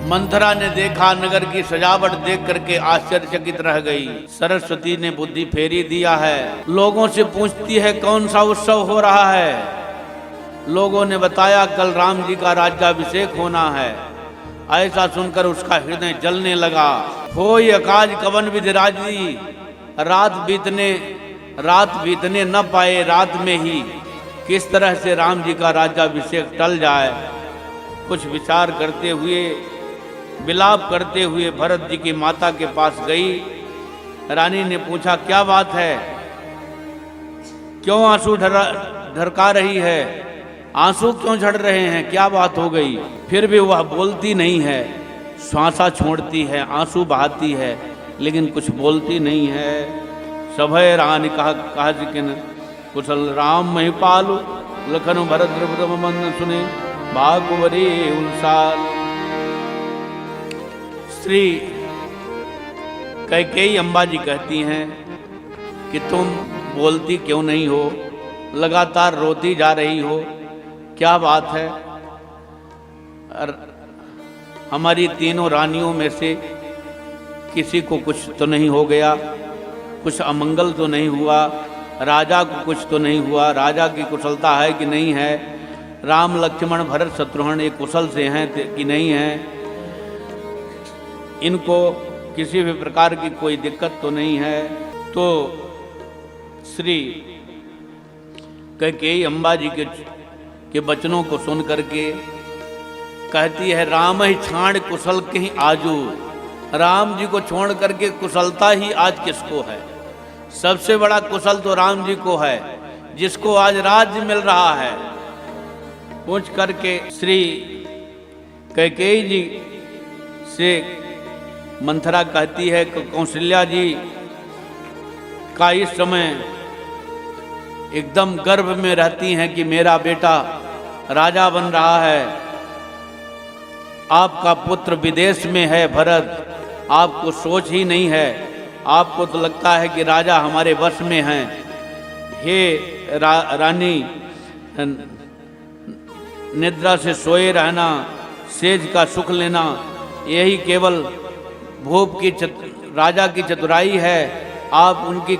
मंथरा ने देखा, नगर की सजावट देख करके आश्चर्यचकित रह गई। सरस्वती ने बुद्धि फेरी दिया है, लोगों से पूछती है कौन सा उत्सव हो रहा है। लोगों ने बताया कल राम जी का राज्याभिषेक होना है। ऐसा सुनकर उसका हृदय जलने लगा। होय अकाज कवन विधि राजी, रात बीतने न पाए, रात में ही किस तरह से राम जी का राज्याभिषेक टल जाए। कुछ विचार करते हुए, विलाप करते हुए भरत जी की माता के पास गई। रानी ने पूछा क्या बात है, क्यों आंसू ढरका रही है, आंसू क्यों झड़ रहे हैं, क्या बात हो गई। फिर भी वह बोलती नहीं है, श्वासा छोड़ती है, आंसू बहाती है, लेकिन कुछ बोलती नहीं है। सभय रानी कहा जिकिन कुशल राम महिपालु, लखन भरत द्रुपद मन सुने बागुवरी उलसाल। श्री कैकेयी अम्बा जी कहती हैं कि तुम बोलती क्यों नहीं हो, लगातार रोती जा रही हो, क्या बात है। हमारी तीनों रानियों में से किसी को कुछ तो नहीं हो गया, कुछ अमंगल तो नहीं हुआ, राजा को कुछ तो नहीं हुआ, राजा की कुशलता है कि नहीं है, राम लक्ष्मण भरत शत्रुघ्न ये कुशल से हैं कि नहीं हैं, इनको किसी भी प्रकार की कोई दिक्कत तो नहीं है। तो श्री कैकेयी अम्बा जी के वचनों को सुन करके कहती है राम ही छाण कुशल कहीं आजू। राम जी को छोड़ करके कुशलता ही आज किसको है। सबसे बड़ा कुशल तो राम जी को है, जिसको आज राज्य मिल रहा है। पूछ करके श्री कैकेयी जी से मंथरा कहती है कि कौशल्या जी का इस समय एकदम गर्भ में रहती हैं कि मेरा बेटा राजा बन रहा है, आपका पुत्र विदेश में है भरत, आपको सोच ही नहीं है, आपको तो लगता है कि राजा हमारे वश में हैं। हे रानी, निद्रा से सोए रहना, सेज का सुख लेना, यही केवल भूप की राजा की चतुराई है। आप उनके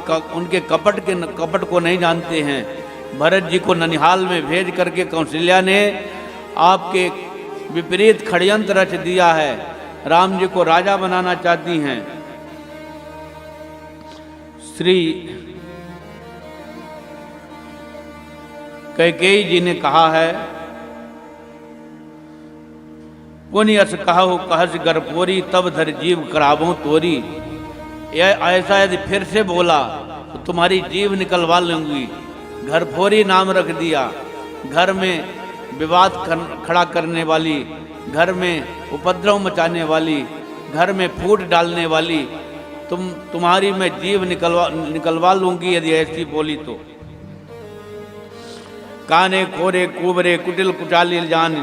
कपट को नहीं जानते हैं। भरत जी को ननिहाल में भेज करके कौशल्या ने आपके विपरीत षड्यंत्र रच दिया है, राम जी को राजा बनाना चाहती हैं। श्री कैकेयी जी ने कहा है पुनि अस कहु कहस गर्भोरी, तब धर जीव कराबो तोरी। यह ऐसा यदि फिर से बोला तो तुम्हारी जीव निकलवा लूंगी। घरफोरी नाम रख दिया, घर में विवाद खड़ा करने वाली, घर में उपद्रव मचाने वाली, घर में फूट डालने वाली, तुम्हारी मैं जीव निकलवा लूंगी यदि ऐसी बोली तो। काने खोरे कुबरे कुटिल कुचाली जान,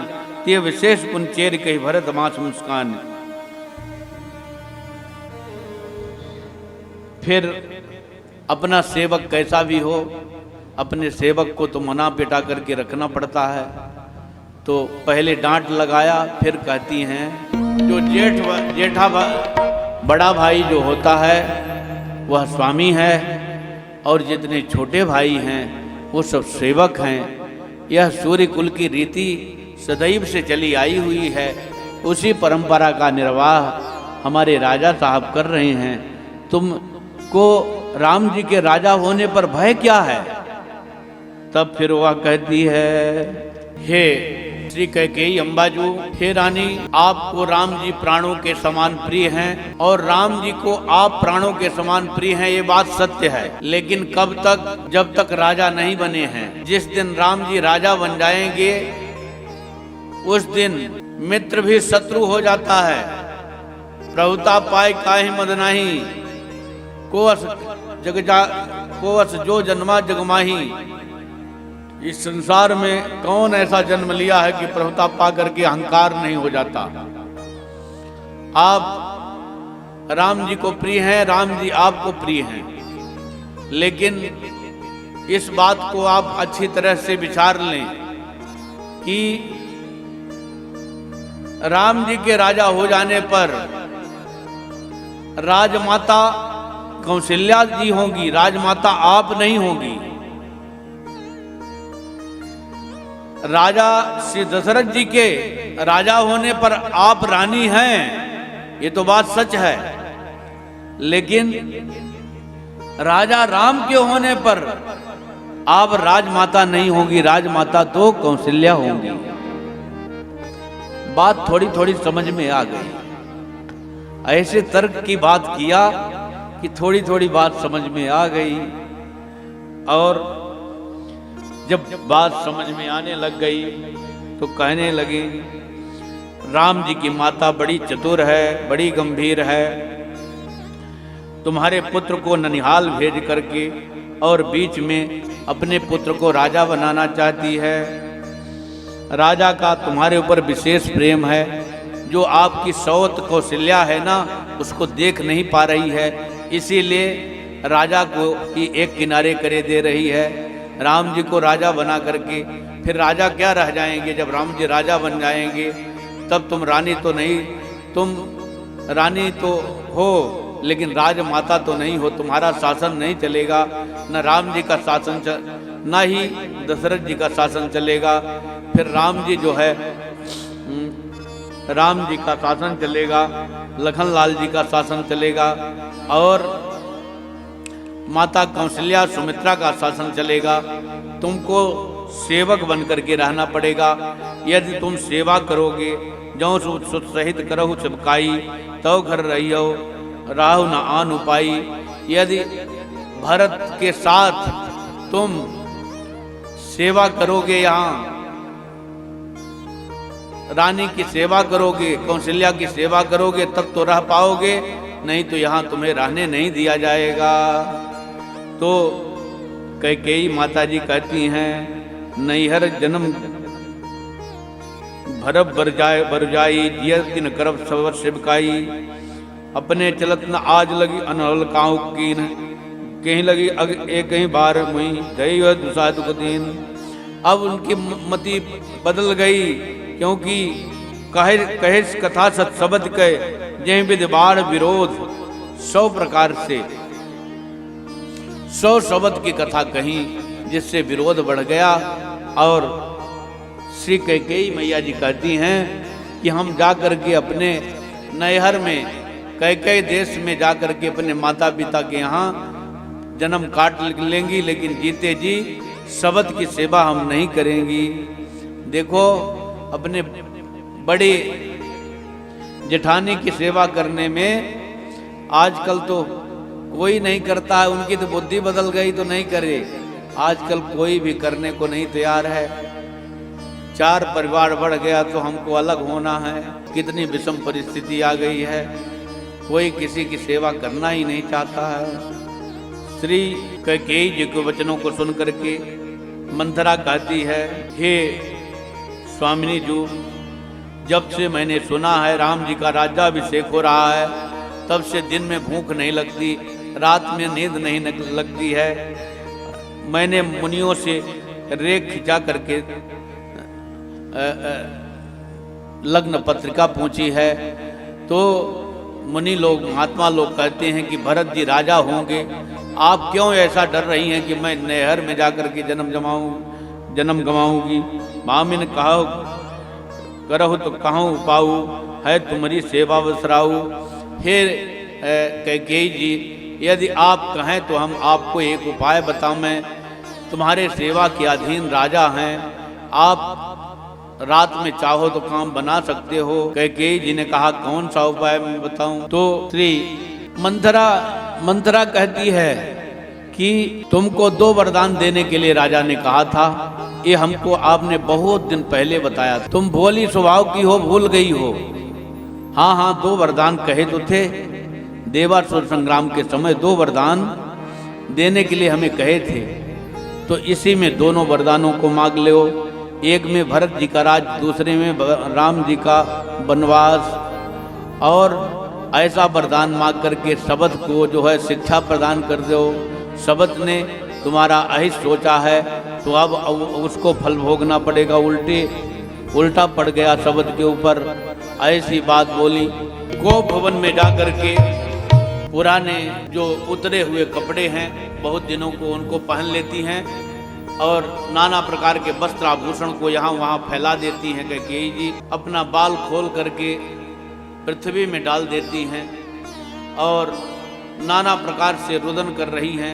ते विशेष पुंचेर कही भरत मास मुस्कान। फिर अपना सेवक कैसा भी हो, अपने सेवक को तो मना पिटा करके रखना पड़ता है। तो पहले डांट लगाया, फिर कहती हैं जो जेठा बड़ा भाई जो होता है वह स्वामी है, और जितने छोटे भाई हैं वो सब सेवक हैं। यह सूर्य कुल की रीति सदैव से चली आई हुई है, उसी परंपरा का निर्वाह हमारे राजा साहब कर रहे हैं। तुमको राम जी के राजा होने पर भय क्या है। तब फिर वह कहती है हे श्री कैकेयी अम्बाजू, हे रानी, आपको राम जी प्राणों के समान प्रिय हैं और राम जी को आप प्राणों के समान प्रिय हैं, ये बात सत्य है। लेकिन कब तक, जब तक राजा नहीं बने हैं। जिस दिन राम जी राजा बन जाएंगे उस दिन मित्र भी शत्रु हो जाता है। प्रभुता पाए काहे मद नाही, कोअस जो जन्मा जगमाही। इस संसार में कौन ऐसा जन्म लिया है कि प्रभुता पा करके अहंकार नहीं हो जाता। आप राम जी को प्रिय हैं, राम जी आपको प्रिय हैं, लेकिन इस बात को आप अच्छी तरह से विचार लें कि राम जी के राजा हो जाने पर राजमाता कौशल्या जी होंगी, राजमाता आप नहीं होगी। राजा श्री दशरथ जी के राजा होने पर आप रानी हैं, ये तो बात सच है, लेकिन राजा राम के होने पर आप राजमाता नहीं होगी, राजमाता तो कौशल्या होंगी। बात थोड़ी थोड़ी समझ में आ गई। ऐसे तर्क की बात किया कि थोड़ी थोड़ी बात समझ में आ गई, और जब बात समझ में आने लग गई तो कहने लगी, राम जी की माता बड़ी चतुर है, बड़ी गंभीर है, तुम्हारे पुत्र को ननिहाल भेज करके और बीच में अपने पुत्र को राजा बनाना चाहती है। राजा का तुम्हारे ऊपर विशेष प्रेम है, जो आपकी सौत कौशल्या है ना, उसको देख नहीं पा रही है, इसीलिए राजा को ही एक किनारे करे दे रही है। राम जी को राजा बना करके फिर राजा क्या रह जाएंगे, जब राम जी राजा बन जाएंगे तब तुम रानी तो नहीं, तुम रानी तो हो लेकिन राजमाता तो नहीं हो, तुम्हारा शासन नहीं चलेगा, न राम जी का शासन न ही दशरथ जी का शासन चलेगा। फिर राम जी जो है, राम जी का शासन चलेगा, लखनलाल जी का शासन चलेगा, और माता कौशल्या सुमित्रा का शासन चलेगा। तुमको सेवक बन करके रहना पड़ेगा। यदि तुम सेवा करोगे, जो सुत सहित करहु चिपकाई, तो घर रहियो राहु न आन उपाई। यदि भरत के साथ तुम सेवा करोगे, यहाँ रानी की सेवा करोगे, कौशल्या की सेवा करोगे, तब तो रह पाओगे, नहीं तो यहाँ तुम्हें रहने नहीं दिया जाएगा। तो कैकेयी माता जी कहती हैं, नैहर जन्म भरब बरजाई, जिय तिन करब सवर शिवकाई। अपने चलत न आज लगी अनहल काऊ कीन, कहीं लगी एक ही बार मुई गई दुसा दुख दीन। अब उनकी मति बदल गई, क्योंकि कहे कथा सत शब्द कहे, जय विद बाढ़ विरोध। 100 प्रकार से 100 शब्द की कथा कही, जिससे विरोध बढ़ गया। और श्री कैकेयी मैया जी कहती हैं कि हम जाकर के अपने नैहर में, कैकेयी देश में जाकर के अपने माता पिता के यहाँ जन्म काट लेंगी, लेकिन जीते जी शब्द की सेवा हम नहीं करेंगी। देखो, अपने बड़े जेठानी की सेवा करने में आजकल तो कोई नहीं करता है, उनकी तो बुद्धि बदल गई तो नहीं करे। आजकल कोई भी करने को नहीं तैयार है। 4 परिवार बढ़ गया तो हमको अलग होना है, कितनी विषम परिस्थिति आ गई है, कोई किसी की सेवा करना ही नहीं चाहता है। श्री कैकेयी जी के वचनों को सुन करके मंथरा कहती है, हे स्वामिनी जी, जब से मैंने सुना है राम जी का राज्याभिषेक हो रहा है, तब से दिन में भूख नहीं लगती, रात में नींद नहीं लगती है। मैंने मुनियों से रेख खिंचा करके लग्न पत्रिका पूछी है, तो मुनि लोग, महात्मा लोग कहते हैं कि भरत जी राजा होंगे। आप क्यों ऐसा डर रही हैं कि मैं नहर में जाकर के जन्म गंवाऊंगी। मामिन कहो करहु तो कहूँ पाऊ, है तुम्हारी सेवा बसराऊ। फिर कैकेयी जी, यदि आप कहें तो हम आपको एक उपाय बताऊं। मैं तुम्हारे सेवा के अधीन राजा हैं, आप रात में चाहो तो काम बना सकते हो। कैकेयी जी ने कहा, कौन सा उपाय मैं बताऊं। तो श्री मंथरा कहती है कि तुमको 2 वरदान देने के लिए राजा ने कहा था, ये हमको आपने बहुत दिन पहले बताया था। तुम भोली स्वभाव की हो, भूल गई हो। हाँ, 2 वरदान कहे तो थे। देवासुर संग्राम के समय 2 वरदान देने के लिए हमें कहे थे, तो इसी में दोनों वरदानों को मांग लो। एक में भरत जी का राज, दूसरे में राम जी का वनवास। और ऐसा वरदान मांग करके शब्द को जो है शिक्षा प्रदान कर दो। शब्द ने तुम्हारा अहित सोचा है, तो अब उसको फल भोगना पड़ेगा। उल्टा पड़ गया शब्द के ऊपर। ऐसी बात बोली। गो भवन में जाकर के पुराने जो उतरे हुए कपड़े हैं बहुत दिनों को उनको पहन लेती हैं और नाना प्रकार के वस्त्र आभूषण को यहाँ वहाँ फैला देती हैं। कैकेयी जी अपना बाल खोल करके पृथ्वी में डाल देती हैं और नाना प्रकार से रुदन कर रही हैं।